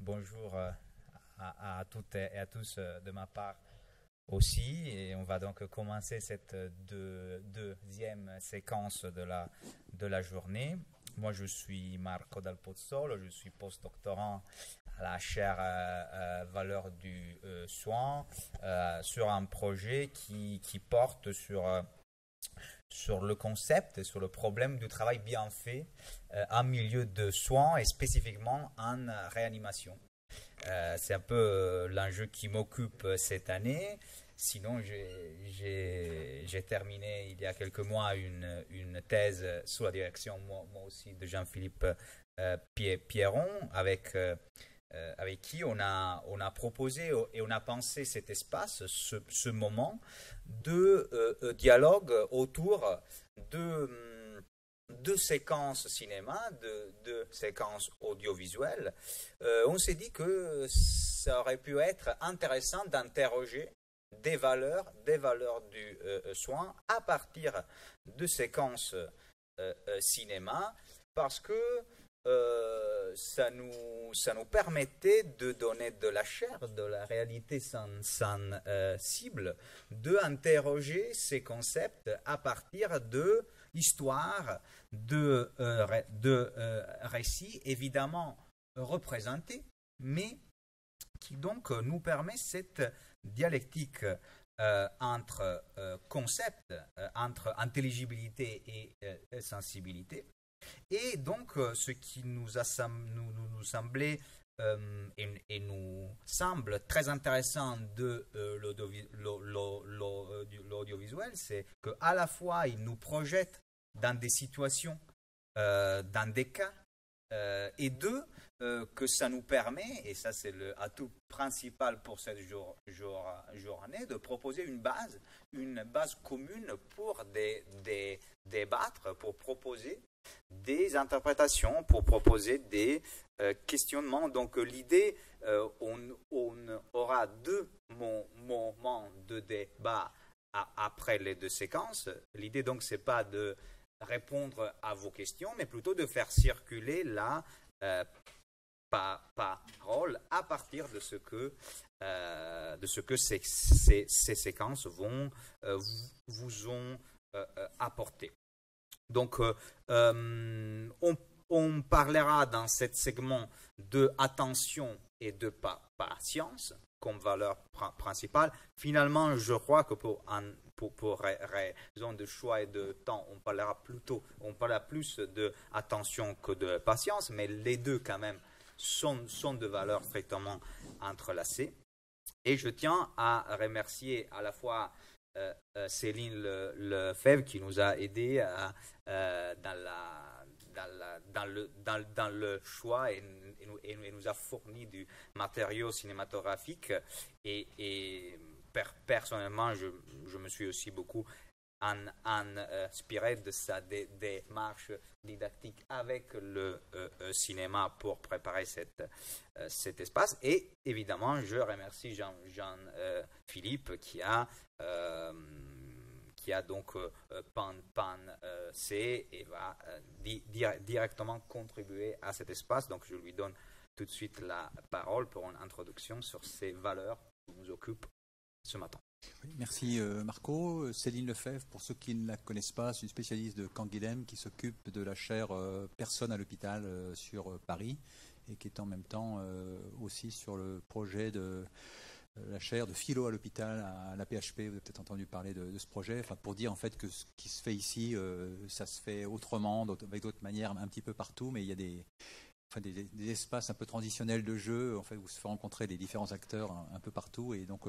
bonjour à toutes et à tous de ma part aussi. Et on va donc commencer cette deuxième séquence de la journée. Moi, je suis Marco Dal Pozzolo, je suis postdoctorant à la chaire valeur du soin sur un projet qui porte sur le concept et sur le problème du travail bien fait en milieu de soins et spécifiquement en réanimation. C'est un peu l'enjeu qui m'occupe cette année. Sinon, j'ai terminé il y a quelques mois une thèse sous la direction, moi aussi, de Jean-Philippe Pierron, avec qui on a proposé et on a pensé cet espace, ce moment de dialogue autour de séquences cinéma, de séquences audiovisuelles. On s'est dit que ça aurait pu être intéressant d'interroger des valeurs du soin à partir de séquences cinéma, parce que ça nous permettait de donner de la chair, de la réalité sans cible, de interroger ces concepts à partir de histoires, de récits évidemment représentés, mais qui donc nous permet cette dialectique entre concepts, entre intelligibilité et sensibilité. Et donc, ce qui nous semblait et nous semble très intéressant de l'audiovisuel, c'est qu'à la fois, il nous projette dans des situations, dans des cas, et deux, que ça nous permet, et ça c'est le atout principal pour cette journée, de proposer une base commune pour débattre, pour proposer des interprétations, pour proposer des questionnements. Donc l'idée, on aura deux moments de débat après les deux séquences. L'idée donc c'est pas de répondre à vos questions, mais plutôt de faire circuler la parole à partir de ce que ces séquences vous ont apporté. Donc, on parlera dans ce segment de attention et de patience comme valeur principale. Finalement, je crois que pour raison de choix et de temps, on parlera plus de attention que de patience, mais les deux quand même sont de valeurs strictement entrelacées. Et je tiens à remercier à la fois Céline Lefebvre qui nous a aidés dans le choix et nous a fourni du matériau cinématographique et personnellement je me suis aussi beaucoup inspiré de sa démarche didactique avec le cinéma pour préparer cet espace. Et évidemment, je remercie Jean-Philippe qui a donc pensé et va directement contribuer à cet espace. Donc je lui donne tout de suite la parole pour une introduction sur ces valeurs qui nous occupent ce matin. Oui, merci Marco. Céline Lefebvre, pour ceux qui ne la connaissent pas, c'est une spécialiste de Canguilhem qui s'occupe de la chaire Personnes à l'hôpital sur Paris et qui est en même temps aussi sur le projet de la chaire de philo à l'hôpital à la PHP. Vous avez peut-être entendu parler de ce projet, enfin, pour dire en fait que ce qui se fait ici, ça se fait autrement, avec d'autres manières un petit peu partout, mais il y a des espaces un peu transitionnels de jeu en fait, où se font rencontrer les différents acteurs un peu partout, et donc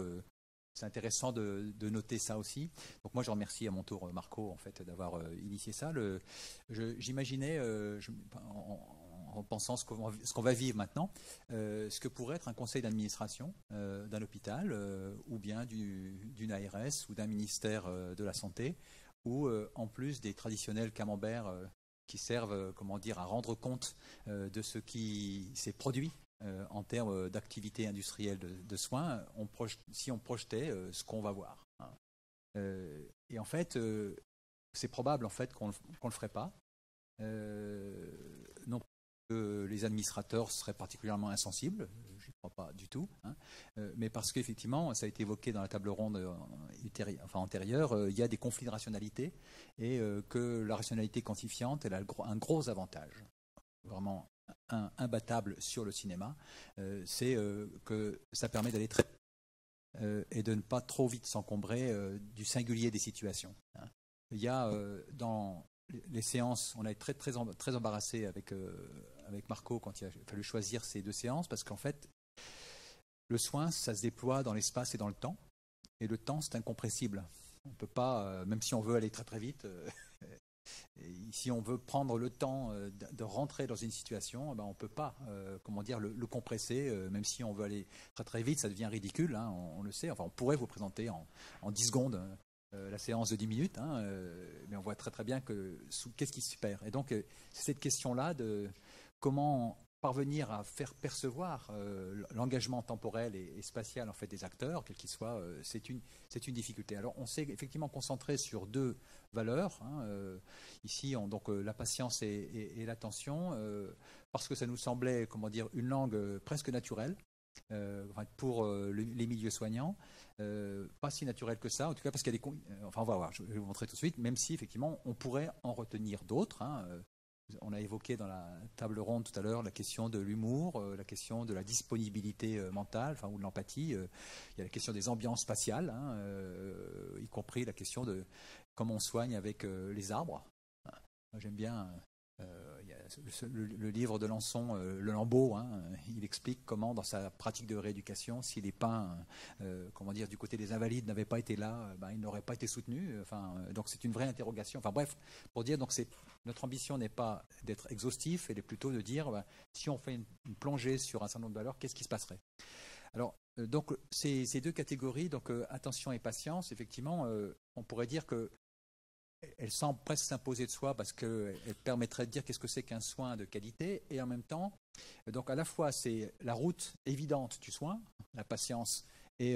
c'est intéressant de noter ça aussi. Donc moi je remercie à mon tour Marco en fait d'avoir initié ça. J'imaginais en pensant ce qu'on va vivre maintenant, ce que pourrait être un conseil d'administration d'un hôpital ou bien d'une ARS ou d'un ministère de la Santé, où en plus des traditionnels camemberts qui servent à rendre compte de ce qui s'est produit en termes d'activité industrielle de soins, si on projetait ce qu'on va voir. Et en fait, c'est probable en fait qu'on ne le ferait pas. Non que les administrateurs seraient particulièrement insensibles, je n'y crois pas du tout, hein, mais parce qu'effectivement, ça a été évoqué dans la table ronde antérieure, il y a des conflits de rationalité et que la rationalité quantifiante, elle a un gros avantage, vraiment imbattable sur le cinéma, c'est que ça permet d'aller très et de ne pas trop vite s'encombrer du singulier des situations. Hein. Il y a dans les séances, on a été très embarrassé avec Marco quand il a fallu choisir ces 2 séances, parce qu'en fait, le soin, ça se déploie dans l'espace et dans le temps, et le temps, c'est incompressible. On ne peut pas, même si on veut aller très très vite, si on veut prendre le temps de rentrer dans une situation, on ne peut pas le compresser, même si on veut aller très très vite, ça devient ridicule, hein, on le sait. Enfin, on pourrait vous présenter en 10 secondes la séance de 10 minutes, hein, mais on voit très très bien qu'est-ce qui se perd. Et donc, c'est cette question-là de comment parvenir à faire percevoir l'engagement temporel et spatial en fait, des acteurs, quel qu'il soit, c'est une difficulté. Alors, on s'est effectivement concentré sur 2 valeurs. Hein, ici, donc la patience et l'attention, parce que ça nous semblait, une langue presque naturelle pour les milieux soignants. Pas si naturelle que ça, en tout cas parce qu'il y a on va voir, je vais vous montrer tout de suite, même si effectivement on pourrait en retenir d'autres. Hein, on a évoqué dans la table ronde tout à l'heure la question de l'humour, la question de la disponibilité mentale, ou de l'empathie. Il y a la question des ambiances spatiales, hein, y compris la question de comment on soigne avec les arbres. Moi, j'aime bien il y a le livre de Lançon, Le Lambeau, hein, il explique comment dans sa pratique de rééducation, si les pins du côté des invalides n'avaient pas été là, ils n'auraient pas été soutenus. Donc c'est une vraie interrogation. Bref, pour dire, donc notre ambition n'est pas d'être exhaustif, elle est plutôt de dire si on fait une plongée sur un certain nombre de valeurs, qu'est-ce qui se passerait? Alors, donc ces 2 catégories, donc attention et patience, effectivement, on pourrait dire que elle semble presque s'imposer de soi parce qu'elle permettrait de dire qu'est-ce que c'est qu'un soin de qualité, et en même temps, donc à la fois c'est la route évidente du soin, la patience et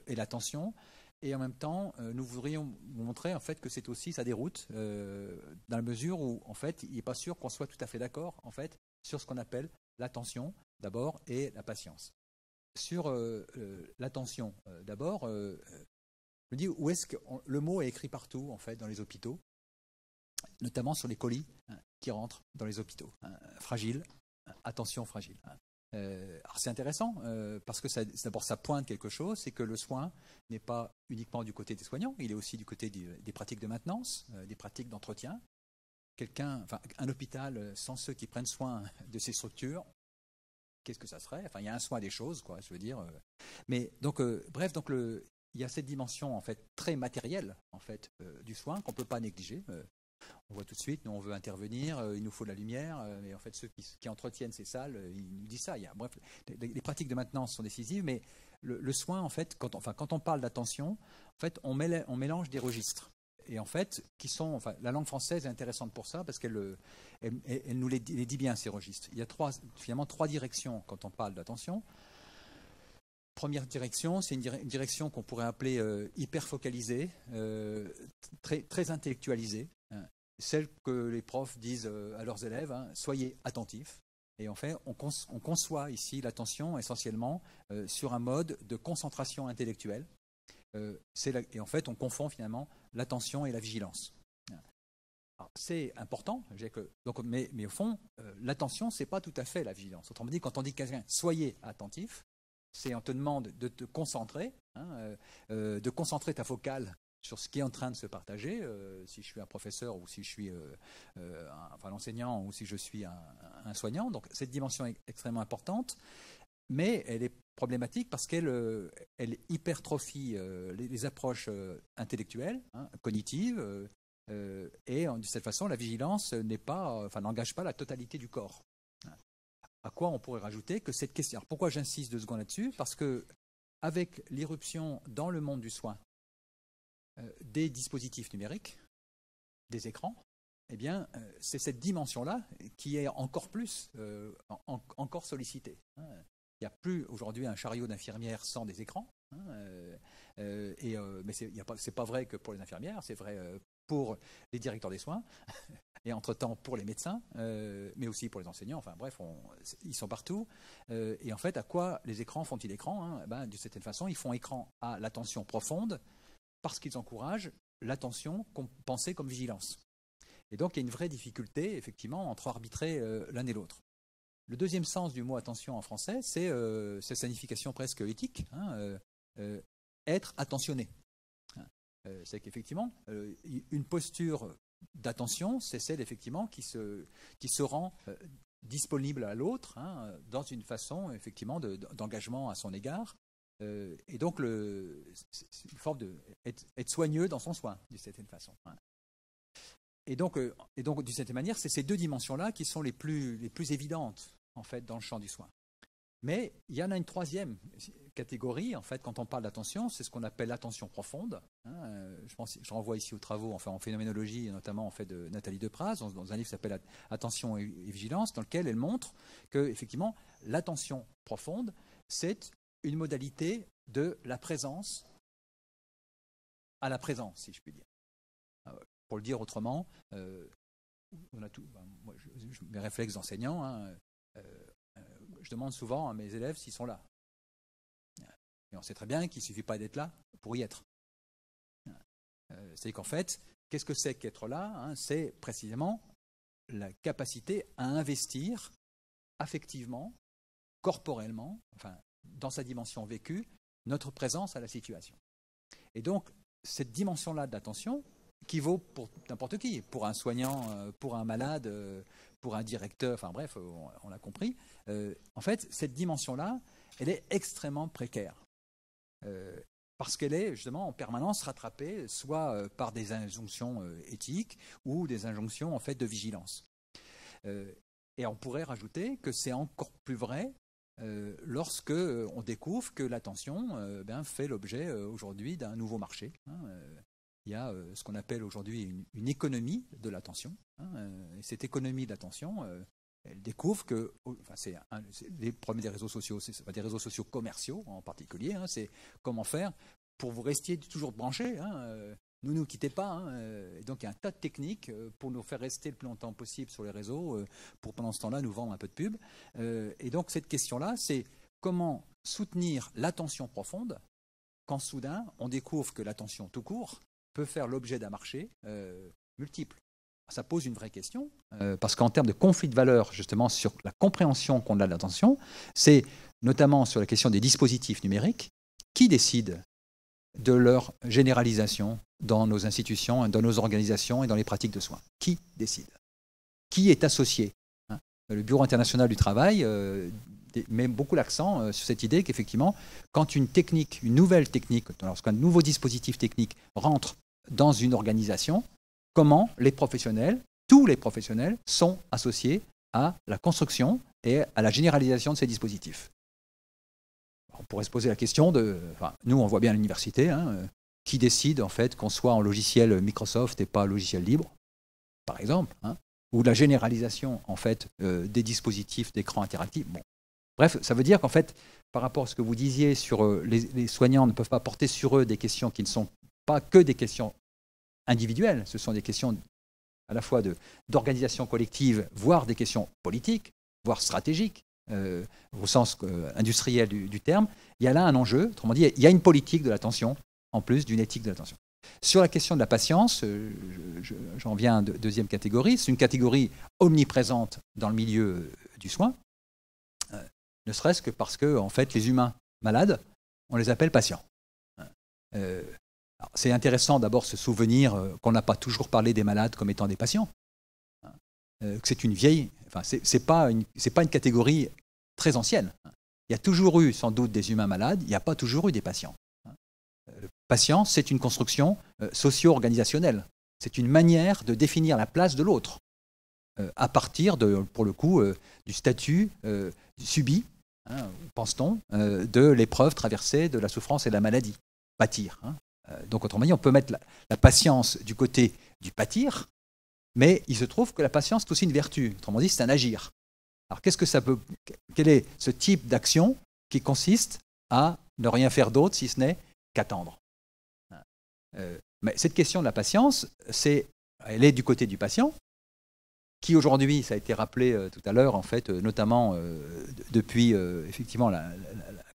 l'attention, et en même temps nous voudrions vous montrer en fait que c'est aussi sa déroute dans la mesure où en fait il n'est pas sûr qu'on soit tout à fait d'accord en fait sur ce qu'on appelle l'attention d'abord et la patience. Sur l'attention d'abord. Je me dis où est-ce que le mot est écrit partout en fait dans les hôpitaux, notamment sur les colis qui rentrent dans les hôpitaux. Fragile, attention fragile. Alors c'est intéressant parce que d'abord ça pointe quelque chose, c'est que le soin n'est pas uniquement du côté des soignants, il est aussi du côté des pratiques de maintenance, des pratiques d'entretien. Un hôpital sans ceux qui prennent soin de ces structures, qu'est-ce que ça serait? Il y a un soin des choses, quoi, je veux dire. Mais donc, bref, donc il y a cette dimension en fait très matérielle en fait du soin qu'on ne peut pas négliger. On voit tout de suite, nous on veut intervenir, il nous faut de la lumière, mais en fait ceux qui entretiennent ces salles, ils nous disent ça. Bref, les pratiques de maintenance sont décisives, mais le soin en fait, quand on parle d'attention, en fait on mélange des registres. Et en fait, la langue française est intéressante pour ça parce qu'elle nous les dit bien ces registres. Il y a finalement trois directions quand on parle d'attention. Première direction, c'est une direction qu'on pourrait appeler hyper focalisée, très, très intellectualisée, hein, celle que les profs disent à leurs élèves, hein, soyez attentifs. Et en fait, on conçoit ici l'attention essentiellement sur un mode de concentration intellectuelle. Et en fait, on confond finalement l'attention et la vigilance. Alors, c'est important, mais au fond, l'attention, ce n'est pas tout à fait la vigilance. Autrement dit, quand on dit à quelqu'un « soyez attentif », c'est on te demande de te concentrer, hein, de concentrer ta focale sur ce qui est en train de se partager, si je suis un professeur ou si je suis l'enseignant ou si je suis un soignant. Donc cette dimension est extrêmement importante, mais elle est problématique parce qu'elle hypertrophie les approches intellectuelles, hein, cognitives, et de cette façon, la vigilance n'engage pas la totalité du corps. À quoi on pourrait rajouter que cette question. Alors pourquoi j'insiste 2 secondes là-dessus? Parce que avec l'irruption dans le monde du soin des dispositifs numériques, des écrans, eh bien, c'est cette dimension-là qui est encore plus, encore sollicitée. Il n'y a plus aujourd'hui un chariot d'infirmières sans des écrans. Mais ce n'est pas vrai que pour les infirmières, c'est vrai pour les directeurs des soins. et entre-temps pour les médecins, mais aussi pour les enseignants. Enfin bref, ils sont partout. Et en fait, à quoi les écrans font-ils écran, d'une certaine façon, ils font écran à l'attention profonde parce qu'ils encouragent l'attention pensée comme vigilance. Et donc, il y a une vraie difficulté, effectivement, entre arbitrer l'un et l'autre. Le deuxième sens du mot attention en français, c'est sa signification presque éthique, être attentionné. C'est qu'effectivement, une posture d'attention, c'est celle effectivement qui se rend disponible à l'autre, dans une façon effectivement d'engagement à son égard. Et donc, c'est une forme d'être soigneux dans son soin, d'une certaine façon. Et donc, d'une certaine manière, c'est ces deux dimensions-là qui sont les plus évidentes, en fait, dans le champ du soin. Mais il y en a une troisième catégorie, en fait, quand on parle d'attention, c'est ce qu'on appelle l'attention profonde. Je renvoie ici aux travaux en phénoménologie, notamment en fait, de Nathalie Depraz, dans un livre qui s'appelle Attention et vigilance, dans lequel elle montre que, effectivement, l'attention profonde, c'est une modalité de la présence à la présence, si je puis dire. Pour le dire autrement, on a tout. Moi, mes réflexes d'enseignant, je demande souvent à mes élèves s'ils sont là. Et on sait très bien qu'il ne suffit pas d'être là pour y être. C'est qu'en fait, qu'est-ce que c'est qu'être là? C'est précisément la capacité à investir affectivement, corporellement, enfin, dans sa dimension vécue, notre présence à la situation. Et donc, cette dimension-là d'attention, qui vaut pour n'importe qui, pour un soignant, pour un malade, pour un directeur, enfin bref, on l'a compris. En fait, cette dimension-là, elle est extrêmement précaire. Parce qu'elle est justement en permanence rattrapée, soit par des injonctions éthiques ou des injonctions en fait de vigilance. Et on pourrait rajouter que c'est encore plus vrai lorsque on découvre que l'attention fait l'objet aujourd'hui d'un nouveau marché. Il y a ce qu'on appelle aujourd'hui une économie de l'attention. Et cette économie de l'attention, elle découvre que, c'est les problèmes des réseaux sociaux, c'est des réseaux sociaux commerciaux en particulier, c'est comment faire pour vous restiez toujours branchés, ne nous quittez pas. Et donc il y a un tas de techniques pour nous faire rester le plus longtemps possible sur les réseaux, pour pendant ce temps-là nous vendre un peu de pub. Et donc cette question-là, c'est comment soutenir l'attention profonde quand soudain on découvre que l'attention tout court peut faire l'objet d'un marché multiple. Ça pose une vraie question, parce qu'en termes de conflit de valeurs, justement, sur la compréhension qu'on a de l'attention, c'est notamment sur la question des dispositifs numériques, qui décide de leur généralisation dans nos institutions, dans nos organisations et dans les pratiques de soins? Qui décide? Qui est associé? Le Bureau international du travail met beaucoup l'accent sur cette idée qu'effectivement, quand une nouvelle technique, lorsqu'un nouveau dispositif technique rentre dans une organisation, comment les professionnels, tous les professionnels, sont associés à la construction et à la généralisation de ces dispositifs. On pourrait se poser la question nous on voit bien à l'université, qui décide en fait qu'on soit en logiciel Microsoft et pas logiciel libre, par exemple, ou la généralisation en fait des dispositifs d'écran interactif. Bon. Bref, ça veut dire qu'en fait, par rapport à ce que vous disiez sur les soignants ne peuvent pas porter sur eux des questions qui ne sont pas que des questions individuelles, ce sont des questions à la fois d'organisation collective, voire des questions politiques, voire stratégiques, au sens industriel du terme. Il y a là un enjeu, autrement dit, il y a une politique de l'attention, en plus d'une éthique de l'attention. Sur la question de la patience, j'en viens à une deuxième catégorie, c'est une catégorie omniprésente dans le milieu du soin, ne serait-ce que parce que, en fait, les humains malades, on les appelle patients. C'est intéressant d'abord se souvenir qu'on n'a pas toujours parlé des malades comme étant des patients. Que c'est une vieille, c'est pas une catégorie très ancienne. Il y a toujours eu sans doute des humains malades, il n'y a pas toujours eu des patients. Le patient, c'est une construction socio-organisationnelle. C'est une manière de définir la place de l'autre à partir pour le coup, du statut subi, pense-t-on, de l'épreuve traversée, de la souffrance et de la maladie. Pâtir. Donc, autrement dit, on peut mettre la patience du côté du pâtir, mais il se trouve que la patience est aussi une vertu. Autrement dit, c'est un agir. Alors, quel est ce type d'action qui consiste à ne rien faire d'autre si ce n'est qu'attendre? Mais cette question de la patience, elle est du côté du patient, qui aujourd'hui, ça a été rappelé tout à l'heure, en fait, notamment depuis effectivement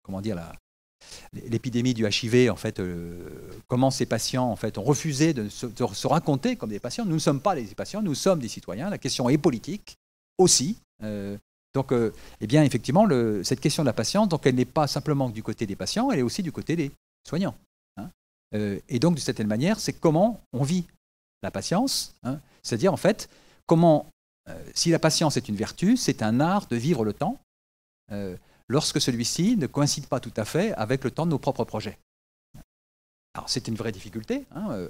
comment dire, l'épidémie du HIV, en fait, comment ces patients en fait, ont refusé de se raconter comme des patients. Nous ne sommes pas des patients, nous sommes des citoyens. La question est politique aussi. Donc, eh bien, effectivement, cette question de la patience, donc, elle n'est pas simplement du côté des patients, elle est aussi du côté des soignants. Hein. Et donc, de certaine manière, c'est comment on vit la patience. Hein. C'est-à-dire, en fait, comment, si la patience est une vertu, c'est un art de vivre le temps. Lorsque celui-ci ne coïncide pas tout à fait avec le temps de nos propres projets. Alors, c'est une vraie difficulté. Hein.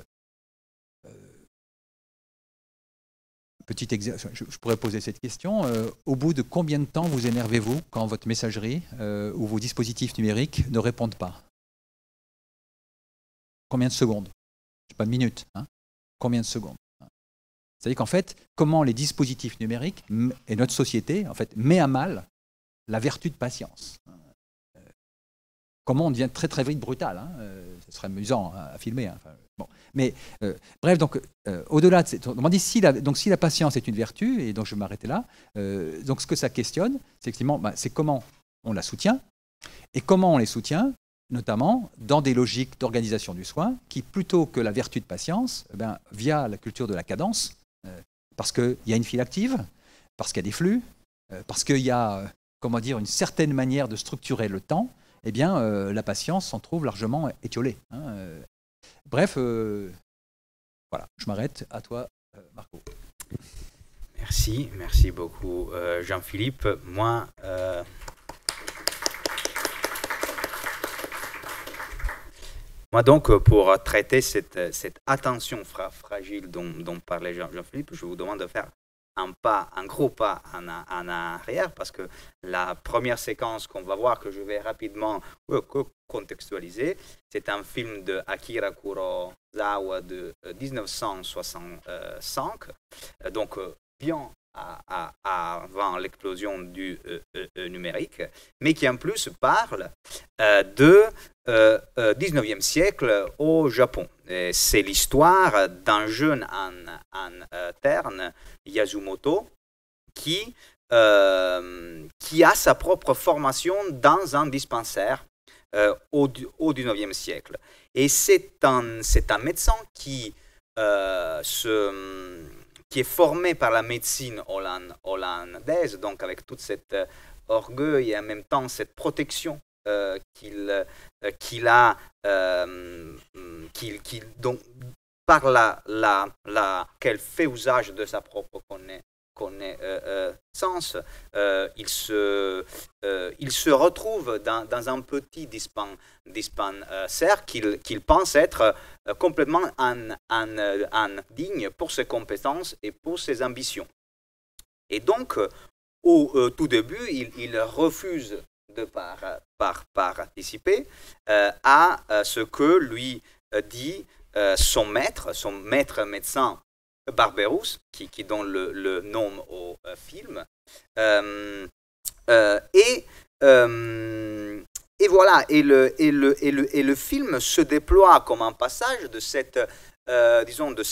Je pourrais poser cette question. Au bout de combien de temps vous énervez-vous quand votre messagerie ou vos dispositifs numériques ne répondent pas? Combien de secondes? Pas de minutes. Hein. Combien de secondes? C'est-à-dire qu'en fait, comment les dispositifs numériques et notre société en fait, met à mal la vertu de patience. Comment on devient très très vite brutal. Hein. Ce serait amusant à filmer. Hein. Enfin, bon. Mais bref, donc au-delà de on dit si la patience est une vertu, et donc je vais m'arrêter là. Donc ce que ça questionne, c'est effectivement, c'est comment on la soutient et comment on les soutient, notamment dans des logiques d'organisation du soin, qui plutôt que la vertu de patience, via la culture de la cadence, parce qu'il y a une file active, parce qu'il y a des flux, parce qu'il y a comment dire, une certaine manière de structurer le temps, eh bien, la patience s'en trouve largement étiolée. Hein. Bref, voilà, je m'arrête. À toi, Marco. Merci beaucoup, Jean-Philippe. Moi, donc, pour traiter cette attention fragile dont parlait Jean-Philippe, je vous demande de faire un gros pas en arrière, parce que la première séquence qu'on va voir, que je vais rapidement contextualiser, c'est un film de Akira Kurosawa de 1965, donc bien avant l'explosion du numérique, mais qui en plus parle de 19e siècle au Japon. C'est l'histoire d'un jeune interne, Yasumoto, qui a sa propre formation dans un dispensaire au 19e siècle. Et c'est un médecin qui est formé par la médecine hollandaise, donc avec toute cet orgueil et en même temps cette protection qu'il a, donc, par qu'elle fait usage de sa propre connaissance, il se retrouve dans un petit dispensaire qu'il pense être complètement indigne pour ses compétences et pour ses ambitions. Et donc, au tout début, il refuse de participer à ce que lui dit son maître médecin Barberousse, qui donne le nom au film. Et voilà, et le film se déploie comme un passage de cette, disons, de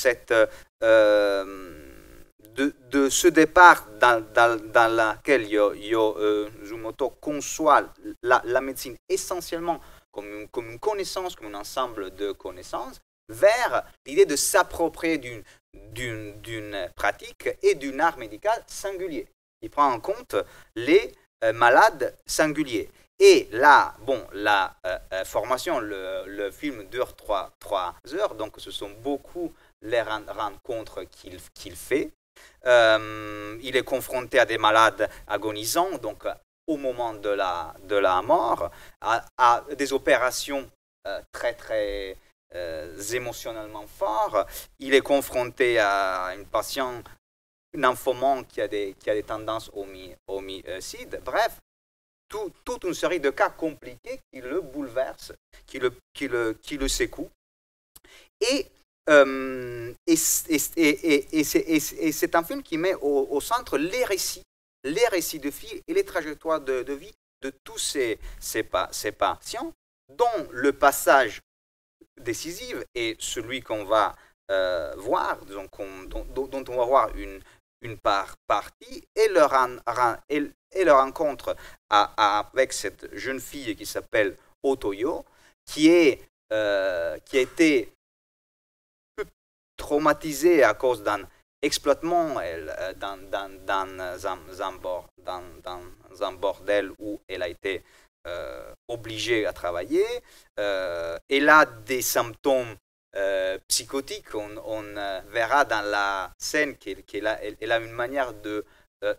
ce départ dans laquelle Yasumoto conçoit la médecine essentiellement comme une connaissance, comme un ensemble de connaissances, vers l'idée de s'approprier d'une pratique et d'un art médical singulier. Il prend en compte les malades singuliers. Et là, bon, la formation, le film dure 3 heures, donc ce sont beaucoup les rencontres qu'il fait. Il est confronté à des malades agonisants, donc au moment de la mort, à des opérations très très émotionnellement fortes. Il est confronté à une patiente nymphomane qui a des tendances homicides. Bref, toute une série de cas compliqués qui le bouleversent, qui le secouent. Et c'est un film qui met au centre les récits de vie et les trajectoires de vie de tous ces patients, dont le passage décisif est celui qu'on va voir, dont on va voir une une partie et le rencontre avec cette jeune fille qui s'appelle Otoyo, qui a été traumatisée à cause d'un exploitement dans un bordel où elle a été obligée à travailler. Elle a des symptômes psychotiques. On verra dans la scène qu'elle a une manière de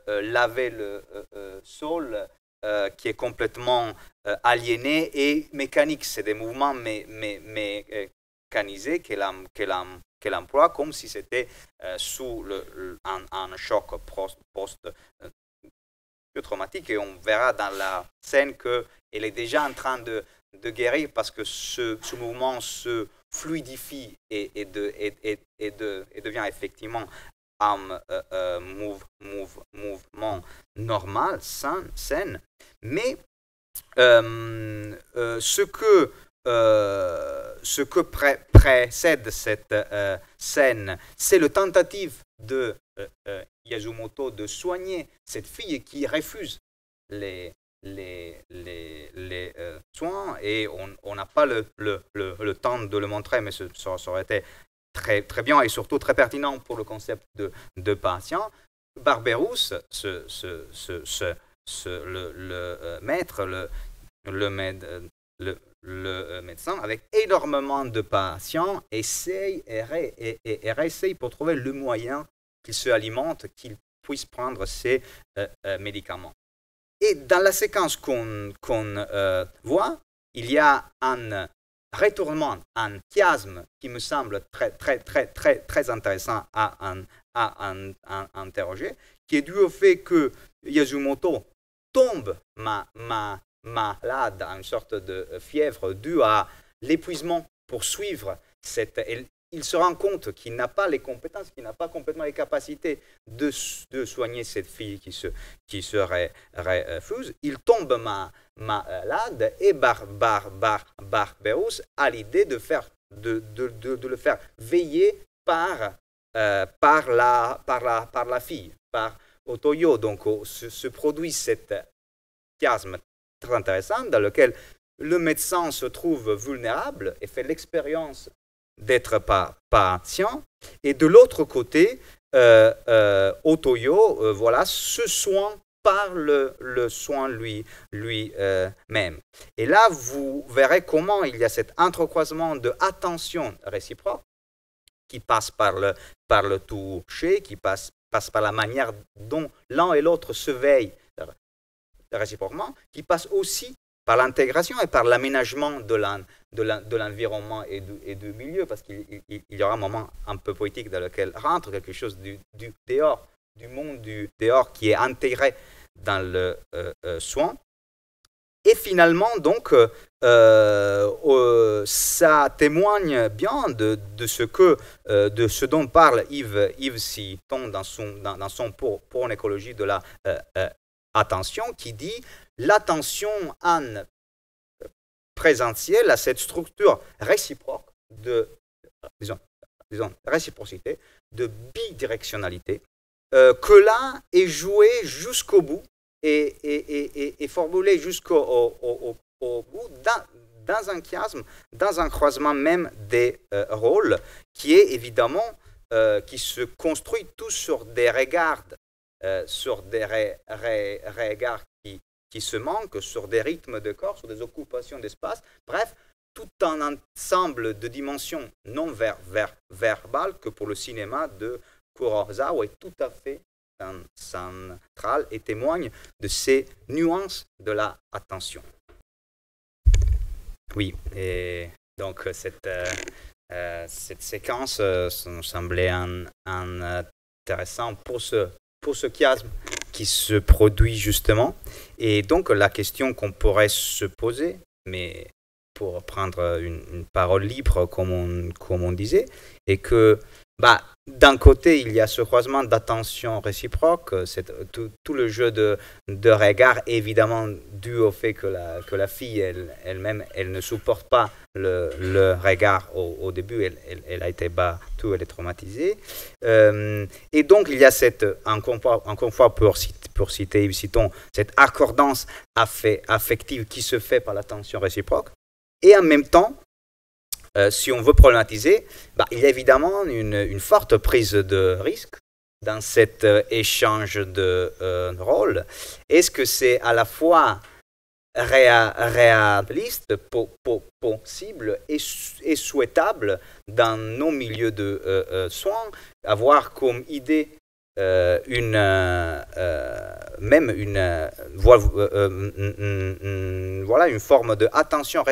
laver le sol qui est complètement aliénée et mécanique. C'est des mouvements mécanisés qu'elle emploie comme si c'était sous un choc post-traumatique. Et on verra dans la scène qu'elle est déjà en train de guérir parce que ce mouvement se fluidifie et devient effectivement un mouvement normal, sain. Mais ce que précède cette scène, c'est la tentative de Yasumoto de soigner cette fille qui refuse les soins, et on n'a pas le temps de le montrer, mais ça aurait été très, très bien et surtout très pertinent pour le concept de patient. Barberousse, le maître, le médecin, avec énormément de patients, essaye et réessaye pour trouver le moyen qu'il se alimente, qu'il puisse prendre ses médicaments. Et dans la séquence qu'on voit, il y a un retournement, un chiasme qui me semble très, très, très, très, très intéressant à interroger, qui est dû au fait que Yasumoto tombe malade à une sorte de fièvre due à l'épuisement pour suivre il se rend compte qu'il n'a pas les compétences, qu'il n'a pas complètement les capacités de soigner cette fille qui se refuse. Il tombe malade et Barberousse a l'idée de le faire veiller par la fille, par Otoyo. Donc se produit cet chiasme très intéressant dans lequel le médecin se trouve vulnérable et fait l'expérience d'être patient, et de l'autre côté, Otoyo se soigne par le soin lui-même. Et là, vous verrez comment il y a cet entrecroisement de attention réciproque qui passe par le toucher, qui passe par la manière dont l'un et l'autre se veillent réciproquement, qui passe aussi par l'intégration et par l'aménagement de l'environnement et du milieu, parce qu'il y aura un moment un peu poétique dans lequel rentre quelque chose du dehors, du monde du dehors qui est intégré dans le soin. Et finalement, donc, ça témoigne bien de ce dont parle Yves Citon dans son pour une écologie de la attention, qui dit l'attention en présentiel a cette structure réciproque disons réciprocité, de bidirectionnalité, que là est joué jusqu'au bout et formulé jusqu'au bout dans un chiasme, dans un croisement même des rôles, qui est évidemment qui se construit tous sur des regards, qui se manquent, sur des rythmes de corps, sur des occupations d'espace, bref, tout un ensemble de dimensions non verbales que pour le cinéma de Kurosawa est tout à fait central et témoigne de ces nuances de la attention. Oui, et donc cette séquence nous semblait intéressante pour ce chiasme qui se produit justement. Et donc la question qu'on pourrait se poser, mais pour prendre une parole libre comme on disait, est que d'un côté, il y a ce croisement d'attention réciproque, tout le jeu de regard, évidemment dû au fait que la fille elle-même, elle ne supporte pas le regard au début, elle a été battue, elle est traumatisée. Et donc, il y a encore une fois, pour citer, citons, cette accordance affective qui se fait par l'attention réciproque. Et en même temps, si on veut problématiser, il y a évidemment une forte prise de risque dans cet échange de rôles. Est-ce que c'est à la fois réaliste, possible et souhaitable dans nos milieux de soins, avoir comme idée une forme d'attention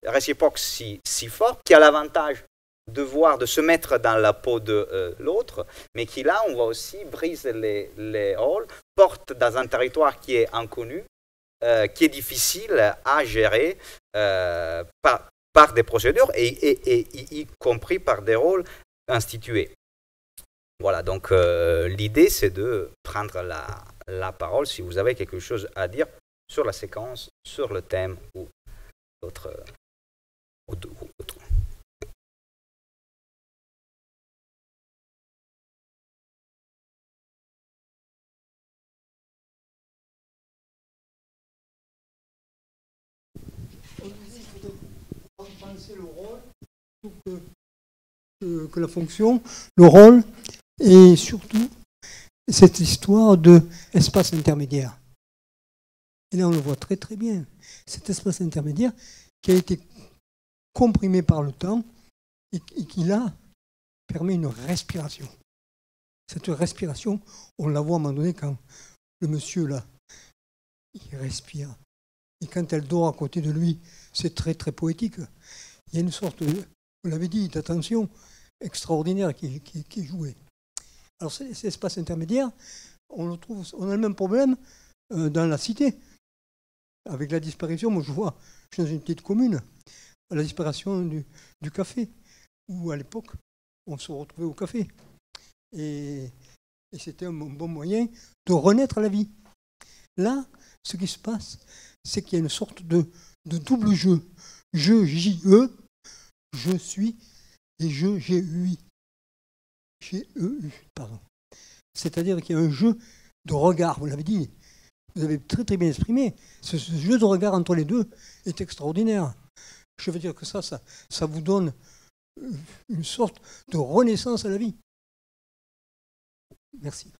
réciproque si forte, qui a l'avantage de se mettre dans la peau de l'autre, mais qui là, on va aussi briser les rôles, porte dans un territoire qui est inconnu, qui est difficile à gérer par des procédures, et y compris par des rôles institués. Voilà, donc l'idée, c'est de prendre la parole si vous avez quelque chose à dire sur la séquence, sur le thème ou autre. Penser le rôle que la fonction, le rôle, et surtout cette histoire d'espace intermédiaire. Et là, on le voit très très bien. Cet espace intermédiaire qui a été comprimé par le temps et qui là permet une respiration. Cette respiration, on la voit à un moment donné quand le monsieur là, il respire. Et quand elle dort à côté de lui, c'est très très poétique. Il y a une sorte, vous l'avez dit, d'attention extraordinaire qui est jouée. Alors cet espace intermédiaire, on a le même problème dans la cité. Avec la disparition, moi je vois, je suis dans une petite commune, la disparition du café, où à l'époque, on se retrouvait au café. Et c'était un bon moyen de renaître à la vie. Là, ce qui se passe, c'est qu'il y a une sorte de double jeu. Je, J-E, je suis, et je, G-U-I. G-E-U, pardon. C'est-à-dire qu'il y a un jeu de regard, vous l'avez dit. Vous avez très très bien exprimé. Ce jeu de regard entre les deux est extraordinaire. Je veux dire que ça vous donne une sorte de renaissance à la vie. Merci.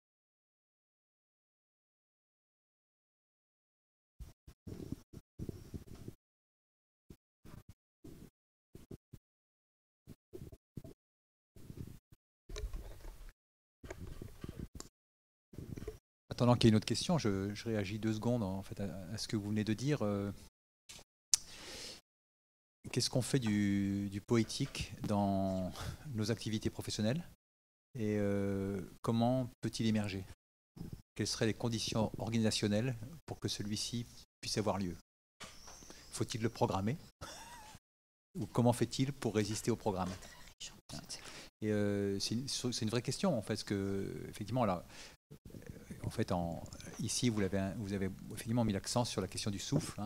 Pendant qu'il y a une autre question, je réagis 2 secondes en fait, à ce que vous venez de dire. Qu'est-ce qu'on fait du poétique dans nos activités professionnelles et comment peut-il émerger? Quelles seraient les conditions organisationnelles pour que celui-ci puisse avoir lieu? Faut-il le programmer? Ou comment fait-il pour résister au programme? Et c'est une vraie question en fait, parce que effectivement là, en fait, ici vous avez effectivement mis l'accent sur la question du souffle.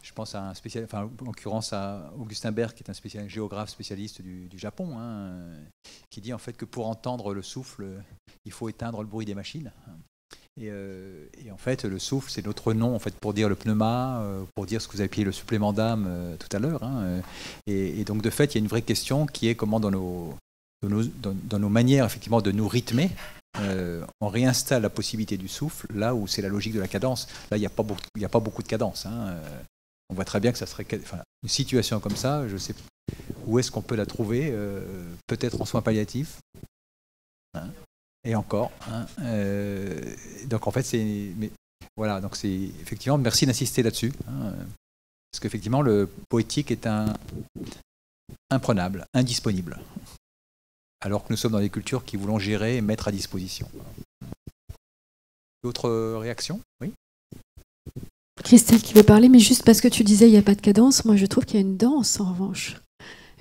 Je pense à un spécialiste, en l'occurrence à Augustin Berg, qui est un géographe spécialiste du Japon, qui dit en fait que pour entendre le souffle, il faut éteindre le bruit des machines. Et en fait, le souffle, c'est notre nom en fait pour dire le pneuma, pour dire ce que vous avez appelé le supplément d'âme tout à l'heure. Et donc de fait, il y a une vraie question qui est comment dans nos manières effectivement de nous rythmer, on réinstalle la possibilité du souffle là où c'est la logique de la cadence. Là, il n'y a pas beaucoup de cadence. On voit très bien que ça serait une situation comme ça. Je sais où est-ce qu'on peut la trouver, peut-être en soins palliatifs. Et encore. Donc en fait, donc c'est effectivement, merci d'insister là-dessus. Parce qu'effectivement, le poétique est imprenable, indisponible. Alors que nous sommes dans des cultures qui voulons gérer et mettre à disposition. D'autres réactions? Oui. Christelle qui veut parler, mais juste parce que tu disais il n'y a pas de cadence, moi je trouve qu'il y a une danse en revanche.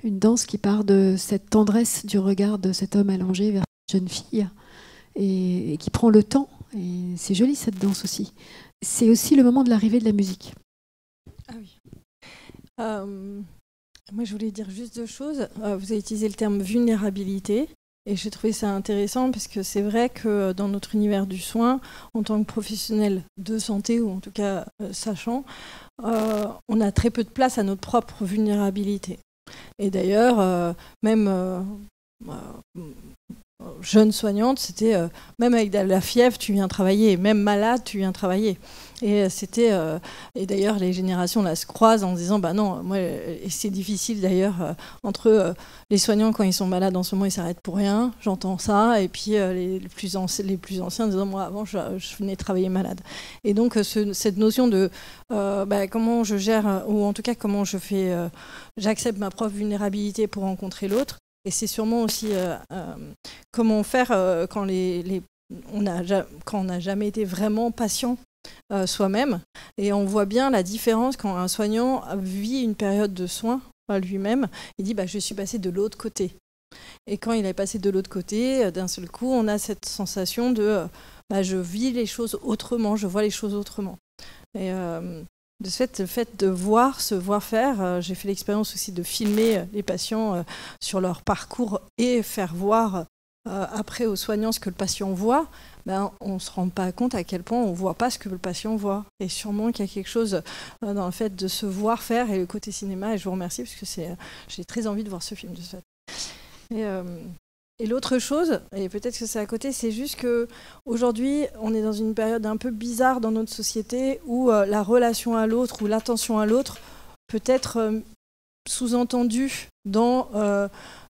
une danse qui part de cette tendresse du regard de cet homme allongé vers cette jeune fille et qui prend le temps. Et c'est joli cette danse aussi. C'est aussi le moment de l'arrivée de la musique. Ah oui. Moi, je voulais dire juste 2 choses. Vous avez utilisé le terme vulnérabilité. Et j'ai trouvé ça intéressant parce que c'est vrai que dans notre univers du soin, en tant que professionnel de santé, ou en tout cas sachant, on a très peu de place à notre propre vulnérabilité. Et d'ailleurs, même jeune soignante, c'était même avec de la fièvre, tu viens travailler, même malade, tu viens travailler. Et c'était et d'ailleurs les générations là se croisent en se disant bah non, moi et c'est difficile d'ailleurs entre les soignants quand ils sont malades en ce moment ils s'arrêtent pour rien, j'entends ça, et puis les plus anciens disant moi avant je venais travailler malade. Et donc cette notion de comment je gère, ou en tout cas comment je fais j'accepte ma propre vulnérabilité pour rencontrer l'autre. Et c'est sûrement aussi comment faire quand on n'a jamais été vraiment patient soi-même. Et on voit bien la différence quand un soignant vit une période de soins lui-même. Il dit je suis passé de l'autre côté. Et quand il est passé de l'autre côté, d'un seul coup, on a cette sensation de je vis les choses autrement, je vois les choses autrement. Et de le fait de se voir faire, j'ai fait l'expérience aussi de filmer les patients sur leur parcours et faire voir après aux soignants ce que le patient voit. On ne se rend pas compte à quel point on ne voit pas ce que le patient voit. Et sûrement qu'il y a quelque chose dans le fait de se voir faire et le côté cinéma. Et je vous remercie parce que j'ai très envie de voir ce film de ce fait. Et l'autre chose, et peut-être que c'est à côté, c'est juste qu'aujourd'hui, on est dans une période un peu bizarre dans notre société où la relation à l'autre ou l'attention à l'autre peut être sous-entendue dans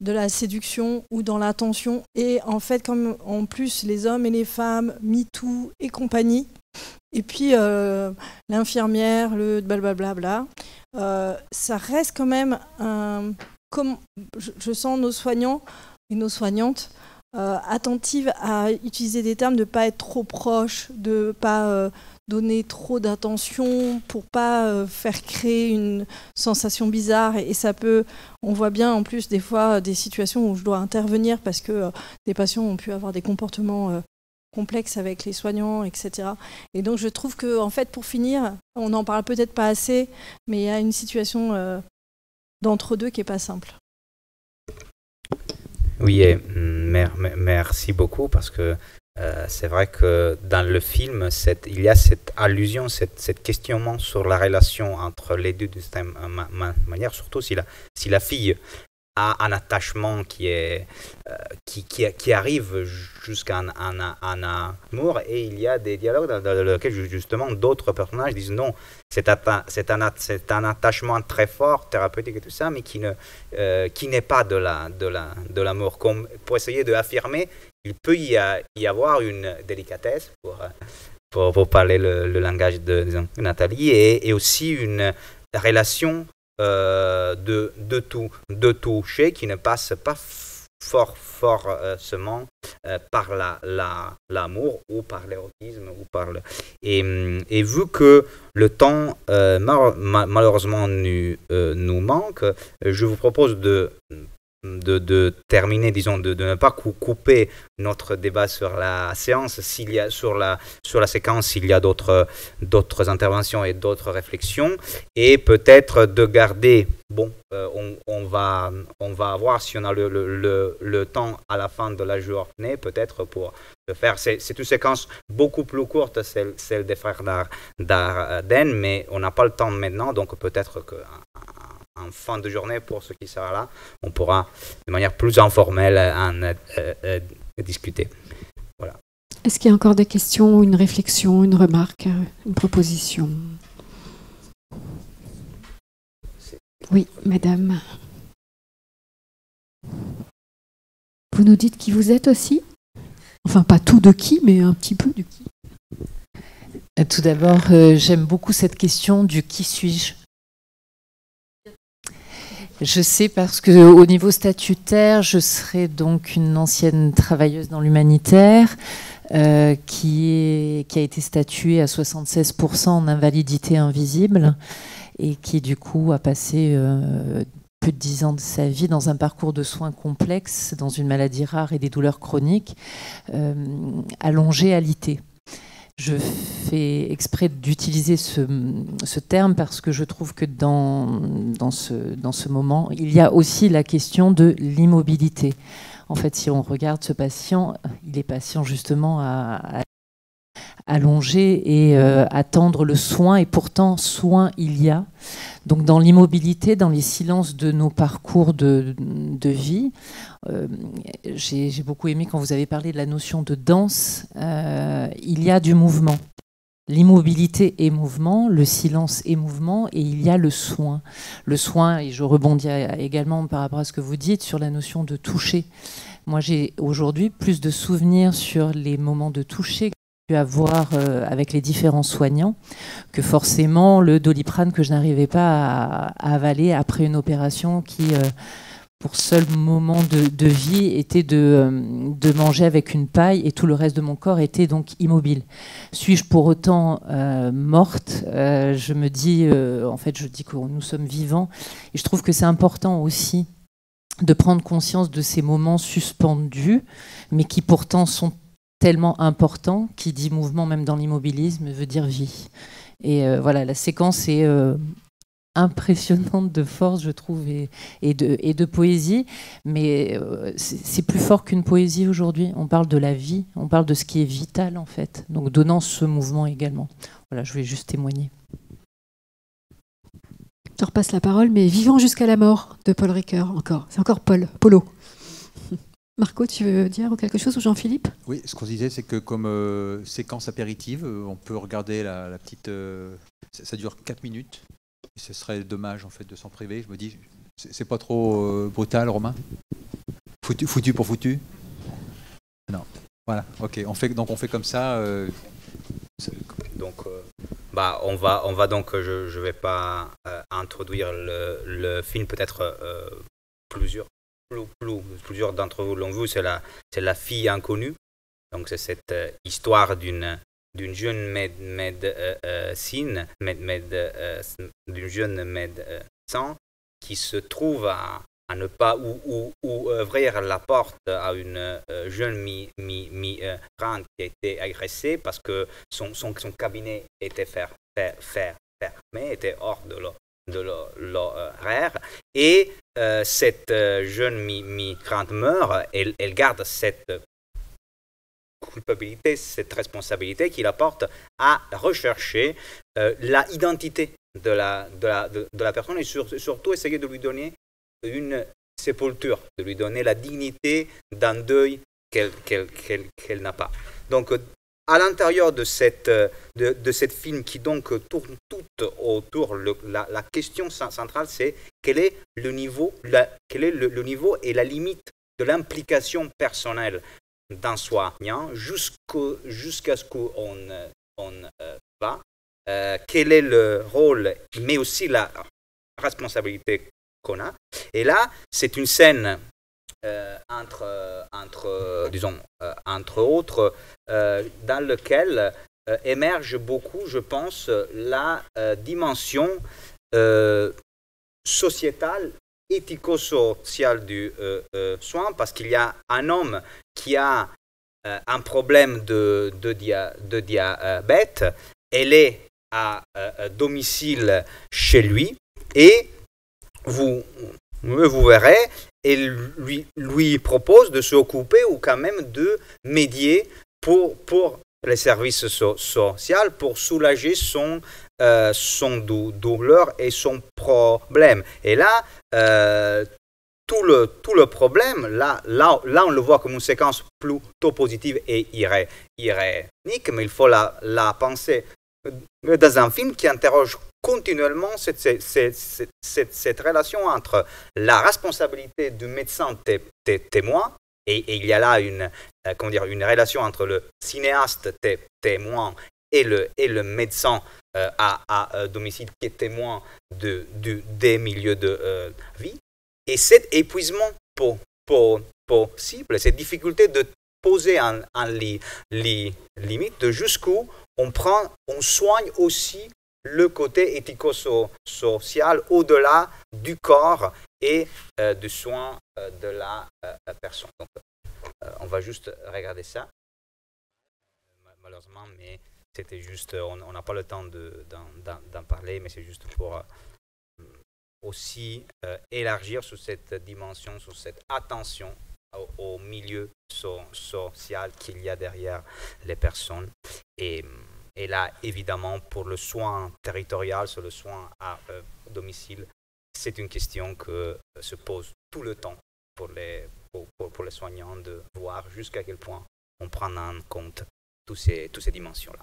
de la séduction ou dans l'attention. Et en fait, comme en plus les hommes et les femmes, MeToo et compagnie, et puis l'infirmière, le blablabla, ça reste quand même comme je sens nos soignants et nos soignantes attentives à utiliser des termes, de ne pas être trop proches, de ne pas donner trop d'attention pour ne pas faire créer une sensation bizarre. Et ça peut, on voit bien en plus des fois des situations où je dois intervenir parce que des patients ont pu avoir des comportements complexes avec les soignants, etc. Et donc je trouve que, en fait, pour finir, on n'en parle peut-être pas assez, mais il y a une situation d'entre-deux qui n'est pas simple. Oui, et merci beaucoup parce que c'est vrai que dans le film, il y a cette allusion, cette questionnement sur la relation entre les deux de cette manière, surtout si la fille a un attachement qui arrive jusqu'à un amour, et il y a des dialogues dans lesquels justement d'autres personnages disent non, c'est un attachement très fort, thérapeutique et tout ça, mais qui n'est pas de l'amour. Comme pour essayer d'affirmer, il peut y avoir une délicatesse pour parler le langage de Nathalie, et aussi une relation de toucher qui ne passe pas forcément par l'amour ou par l'érotisme et vu que le temps malheureusement nous manque, je vous propose de terminer, disons, de ne pas couper notre débat sur la séance, sur la séquence, s'il y a d'autres interventions et d'autres réflexions, et peut-être de garder, on va voir si on a le temps à la fin de la journée, peut-être pour le faire. C'est une séquence beaucoup plus courte, celle des frères Dardenne, mais on n'a pas le temps maintenant, donc peut-être que en fin de journée, pour ceux qui seront là, on pourra de manière plus informelle en discuter. Voilà. Est-ce qu'il y a encore des questions, une réflexion, une remarque, une proposition? Oui, madame. Vous nous dites qui vous êtes aussi? Enfin, pas tout de qui, mais un petit peu de qui. Tout d'abord, j'aime beaucoup cette question du qui suis-je. Je sais parce qu'au niveau statutaire, je serai donc une ancienne travailleuse dans l'humanitaire qui a été statuée à 76% en invalidité invisible et qui du coup a passé plus de 10 ans de sa vie dans un parcours de soins complexes, dans une maladie rare et des douleurs chroniques, allongé, alité. Je fais exprès d'utiliser ce terme parce que je trouve que dans ce moment, il y a aussi la question de l'immobilité. En fait, si on regarde ce patient, il est patient justement à allonger et attendre le soin, et pourtant soin il y a. Donc dans l'immobilité, dans les silences de nos parcours de vie, j'ai beaucoup aimé quand vous avez parlé de la notion de danse, il y a du mouvement. L'immobilité est mouvement, le silence est mouvement, et il y a le soin. Le soin, et je rebondis également par rapport à ce que vous dites sur la notion de toucher. Moi, j'ai aujourd'hui plus de souvenirs sur les moments de toucher avoir avec les différents soignants que forcément le Doliprane que je n'arrivais pas à avaler après une opération qui, pour seul moment de vie, était de manger avec une paille, et tout le reste de mon corps était donc immobile. Suis-je pour autant morte? Je me dis, en fait, je dis que nous sommes vivants, et je trouve que c'est important aussi de prendre conscience de ces moments suspendus, mais qui pourtant sont tellement important. Qui dit mouvement, même dans l'immobilisme, veut dire vie. Et voilà, la séquence est impressionnante de force, je trouve, et de poésie. Mais c'est plus fort qu'une poésie aujourd'hui. On parle de la vie, on parle de ce qui est vital, en fait. Donc, donnant ce mouvement également. Voilà, je voulais juste témoigner. Je repasse la parole, mais Vivant jusqu'à la mort, de Paul Ricoeur, encore. C'est encore Polo. Marco, tu veux dire quelque chose, ou Jean-Philippe? Oui, ce qu'on disait, c'est que comme séquence apéritive, on peut regarder la petite... ça dure 4 minutes. Et ce serait dommage, en fait, de s'en priver. Je me dis, c'est pas trop brutal, Romain? Foutu pour foutu? Non. Voilà, ok. On fait comme ça. Donc, on va donc, je vais pas introduire le film, peut-être plusieurs d'entre vous l'ont vu, c'est la fille inconnue. Donc c'est cette histoire d'une jeune médecin qui se trouve à ne pas ouvrir la porte à une jeune migrante qui a été agressée parce que son cabinet était fermé, était hors de l'horaire, et cette jeune migrante meurt. Elle garde cette culpabilité, cette responsabilité qui la porte à rechercher l'identité de la personne, et surtout essayer de lui donner une sépulture, de lui donner la dignité d'un deuil qu'elle n'a pas. Donc à l'intérieur de cette film qui donc tourne tout autour, la question centrale, c'est quel est le niveau et la limite de l'implication personnelle d'un soignant jusqu'à ce qu'on va. Quel est le rôle, mais aussi la responsabilité qu'on a. Et là, c'est une scène entre autres, dans lequel émerge beaucoup, je pense, la dimension sociétale, éthico-sociale du soin, parce qu'il y a un homme qui a un problème de diabète. Elle est à domicile chez lui, et vous verrez, elle lui propose de s'occuper, ou quand même de médier pour les services sociaux, pour soulager son douleur et son problème. Et là, tout le problème, là on le voit comme une séquence plutôt positive et irénique, mais il faut la penser dans un film qui interroge continuellement cette relation entre la responsabilité du médecin témoin, et il y a là une relation entre le cinéaste témoin et le médecin à domicile qui est témoin des milieux de vie, et cet épuisement possible, cette difficulté de poser un limite de jusqu'où on soigne aussi le côté éthico-social au-delà du corps et du soin de la personne. Donc, on va juste regarder ça. Malheureusement, mais c'était juste, on n'a pas le temps d'en parler, mais c'est juste pour aussi élargir sur cette dimension, sur cette attention au milieu social qu'il y a derrière les personnes. Et là, évidemment, pour le soin territorial, sur le soin à domicile, c'est une question que se pose tout le temps pour les soignants de voir jusqu'à quel point on prend en compte toutes ces dimensions-là.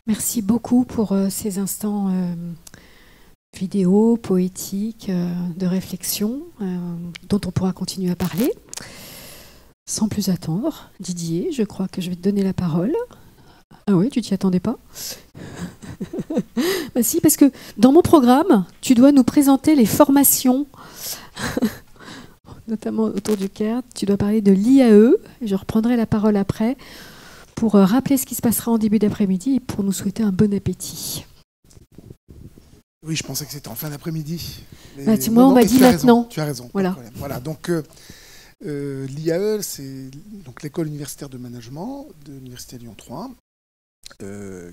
Merci beaucoup pour ces instants vidéo, poétiques, de réflexion, dont on pourra continuer à parler. Sans plus attendre, Didier, je crois que je vais te donner la parole. Ah oui, tu t'y attendais pas? Bah si, parce que dans mon programme, tu dois nous présenter les formations, notamment autour du CARE. Tu dois parler de l'IAE. Je reprendrai la parole après pour rappeler ce qui se passera en début d'après-midi et pour nous souhaiter un bon appétit. Oui, je pensais que c'était en fin d'après-midi. Bah, moi, on m'a dit maintenant. Tu as raison. Voilà. Voilà, donc l'IAE, c'est donc l'école universitaire de management de l'Université Lyon 3,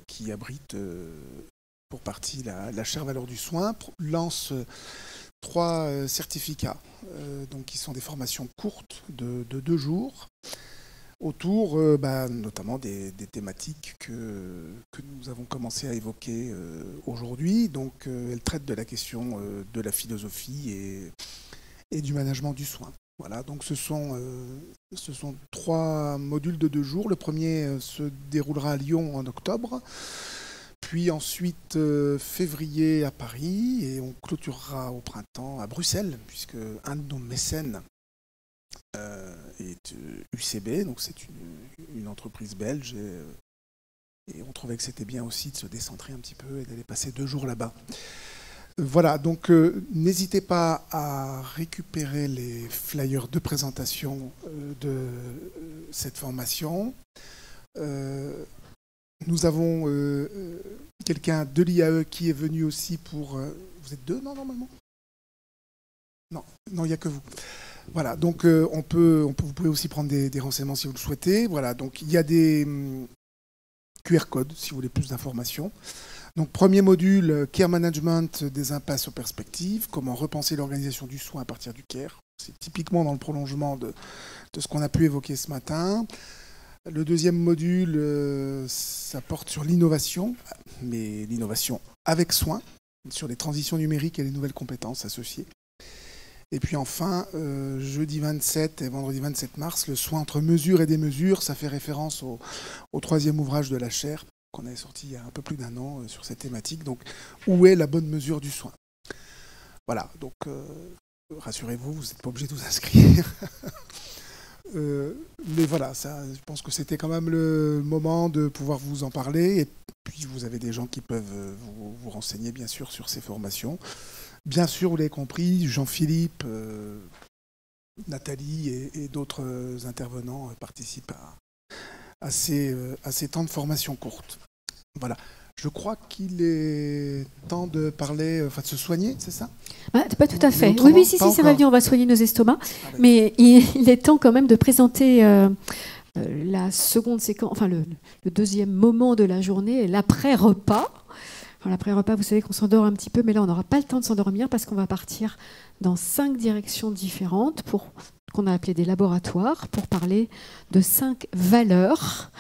qui abrite pour partie la chaire valeur du soin, lance 3 certificats, donc qui sont des formations courtes de 2 jours, autour notamment des thématiques que nous avons commencé à évoquer aujourd'hui. Donc elle traite de la question de la philosophie et du management du soin. Voilà, donc ce sont 3 modules de 2 jours. Le premier se déroulera à Lyon en octobre, puis ensuite février à Paris, et on clôturera au printemps à Bruxelles, puisque un de nos mécènes est UCB, donc c'est une entreprise belge, et on trouvait que c'était bien aussi de se décentrer un petit peu et d'aller passer 2 jours là-bas. Voilà, donc n'hésitez pas à récupérer les flyers de présentation de cette formation. Nous avons quelqu'un de l'IAE qui est venu aussi pour... vous êtes 2, non, normalement? Non, il n'y a que vous. Voilà, donc vous pouvez aussi prendre des renseignements si vous le souhaitez. Voilà, donc il y a des QR codes si vous voulez plus d'informations. Donc premier module, Care Management des impasses aux perspectives, comment repenser l'organisation du soin à partir du care. C'est typiquement dans le prolongement de ce qu'on a pu évoquer ce matin. Le deuxième module, ça porte sur l'innovation, mais l'innovation avec soin, sur les transitions numériques et les nouvelles compétences associées. Et puis enfin, jeudi 27 et vendredi 27 mars, le soin entre mesures et démesures, ça fait référence au 3e ouvrage de la chaire qu'on avait sorti il y a un peu plus d'1 an sur cette thématique. Donc, où est la bonne mesure du soin? Voilà, donc rassurez-vous, vous n'êtes pas obligé de vous inscrire. Mais voilà, ça, je pense que c'était quand même le moment de pouvoir vous en parler. Et puis, vous avez des gens qui peuvent vous renseigner, bien sûr, sur ces formations. Bien sûr, vous l'avez compris, Jean-Philippe, Nathalie et d'autres intervenants participent à ces temps de formation courte. Voilà. Je crois qu'il est temps de parler, de se soigner, c'est ça? Pas tout à fait. Oui, si, ça va bien, on va soigner nos estomacs. Mais il est temps quand même de présenter la seconde séquence, enfin le deuxième moment de la journée, l'après-repas. Enfin, l'après-repas, vous savez qu'on s'endort un petit peu, mais là, on n'aura pas le temps de s'endormir parce qu'on va partir dans 5 directions différentes qu'on a appelées des laboratoires pour parler de 5 valeurs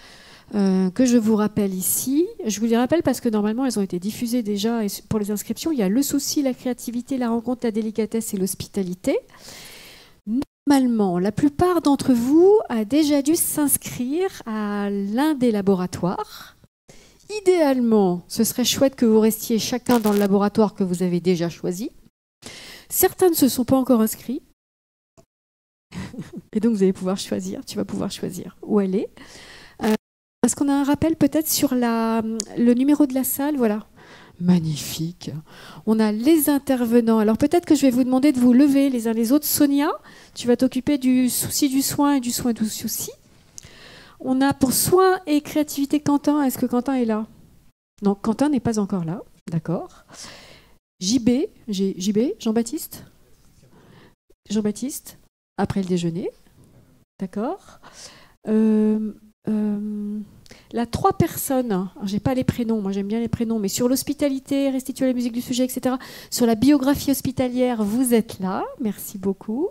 que je vous rappelle ici. Je vous les rappelle parce que normalement, elles ont été diffusées déjà. Et pour les inscriptions, il y a le souci, la créativité, la rencontre, la délicatesse et l'hospitalité. Normalement, la plupart d'entre vous a déjà dû s'inscrire à l'un des laboratoires. Idéalement, ce serait chouette que vous restiez chacun dans le laboratoire que vous avez déjà choisi. Certains ne se sont pas encore inscrits. Et donc, vous allez pouvoir choisir. Tu vas pouvoir choisir où elle est. Est-ce qu'on a un rappel peut-être sur le numéro de la salle? Voilà. Magnifique. On a les intervenants. Alors peut-être que je vais vous demander de vous lever les uns les autres. Sonia, tu vas t'occuper du souci du soin et du soin du souci. On a pour soin et créativité Quentin. Est-ce que Quentin est là? Non, Quentin n'est pas encore là. D'accord. JB, Jean-Baptiste. Jean-Baptiste, après le déjeuner. D'accord. Là, 3 personnes, j'ai pas les prénoms, moi j'aime bien les prénoms, mais sur l'hospitalité, restituer la musique du sujet, etc. Sur la biographie hospitalière, vous êtes là, merci beaucoup.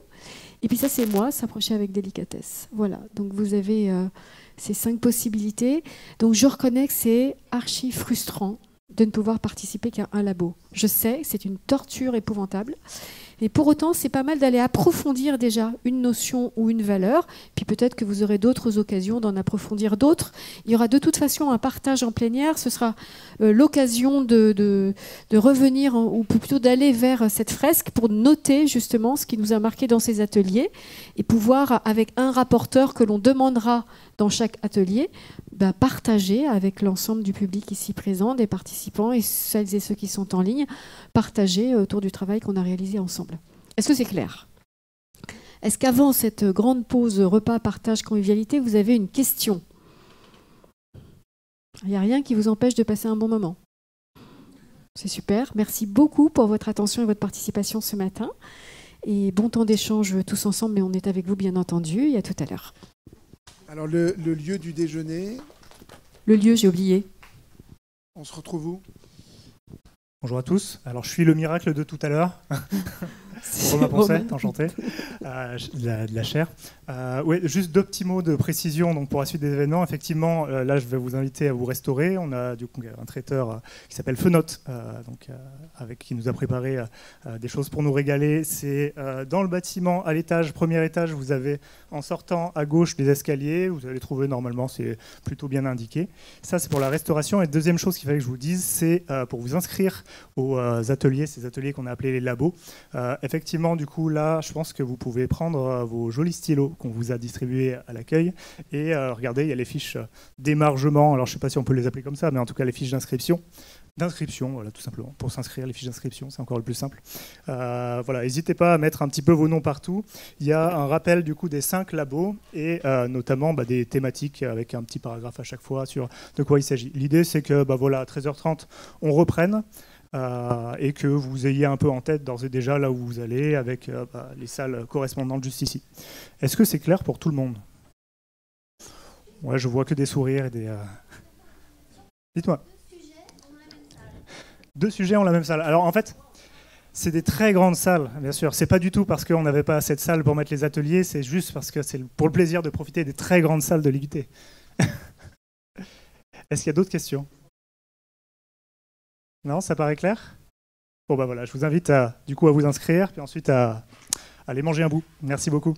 Et puis ça, c'est moi, s'approcher avec délicatesse. Voilà, donc vous avez ces 5 possibilités. Donc je reconnais que c'est archi frustrant de ne pouvoir participer qu'à un labo. Je sais, c'est une torture épouvantable. Et pour autant, c'est pas mal d'aller approfondir déjà une notion ou une valeur, puis peut-être que vous aurez d'autres occasions d'en approfondir d'autres. Il y aura de toute façon un partage en plénière, ce sera l'occasion de revenir, ou plutôt d'aller vers cette fresque pour noter justement ce qui nous a marqué dans ces ateliers, et pouvoir, avec un rapporteur que l'on demandera dans chaque atelier, partager avec l'ensemble du public ici présent, des participants et celles et ceux qui sont en ligne, partager autour du travail qu'on a réalisé ensemble. Est-ce que c'est clair? Est-ce qu'avant cette grande pause repas, partage, convivialité, vous avez une question? Il n'y a rien qui vous empêche de passer un bon moment. C'est super. Merci beaucoup pour votre attention et votre participation ce matin. Et bon temps d'échange tous ensemble, mais on est avec vous bien entendu. Et à tout à l'heure. Alors le lieu du déjeuner. Le lieu, j'ai oublié. On se retrouve où? Bonjour à tous. Alors je suis le miracle de tout à l'heure. Romain Poncet, enchanté, de la chaire. Oui, juste 2 petits mots de précision donc, pour la suite des événements. Effectivement, là, je vais vous inviter à vous restaurer. On a du coup un traiteur qui s'appelle Fenote, qui nous a préparé des choses pour nous régaler. C'est dans le bâtiment, à l'étage, premier étage, vous avez, en sortant à gauche, des escaliers. Vous allez trouver, normalement, c'est plutôt bien indiqué. Ça, c'est pour la restauration. Et deuxième chose qu'il fallait que je vous dise, c'est pour vous inscrire aux ateliers, ces ateliers qu'on a appelés les labos. Effectivement, du coup, là, je pense que vous pouvez prendre vos jolis stylos qu'on vous a distribués à l'accueil et regardez, il y a les fiches d'émargement. Alors, je ne sais pas si on peut les appeler comme ça, mais en tout cas, les fiches d'inscription. Voilà, tout simplement, pour s'inscrire, les fiches d'inscription, c'est encore le plus simple. Voilà, n'hésitez pas à mettre un petit peu vos noms partout. Il y a un rappel, du coup, des 5 labos et notamment des thématiques avec un petit paragraphe à chaque fois sur de quoi il s'agit. L'idée, c'est que, voilà, à 13h30, on reprenne. Et que vous ayez un peu en tête d'ores et déjà là où vous allez avec les salles correspondantes juste ici. Est-ce que c'est clair pour tout le monde? Ouais, je vois que des sourires et des... Dites-moi. 2 sujets ont la même salle. Alors en fait, c'est des très grandes salles, bien sûr. C'est pas du tout parce qu'on n'avait pas assez de salles pour mettre les ateliers, c'est juste parce que c'est pour le plaisir de profiter des très grandes salles de l'IUT. Est-ce qu'il y a d'autres questions? Non, ça paraît clair? Bon, voilà, je vous invite à vous inscrire, puis ensuite à aller manger un bout. Merci beaucoup.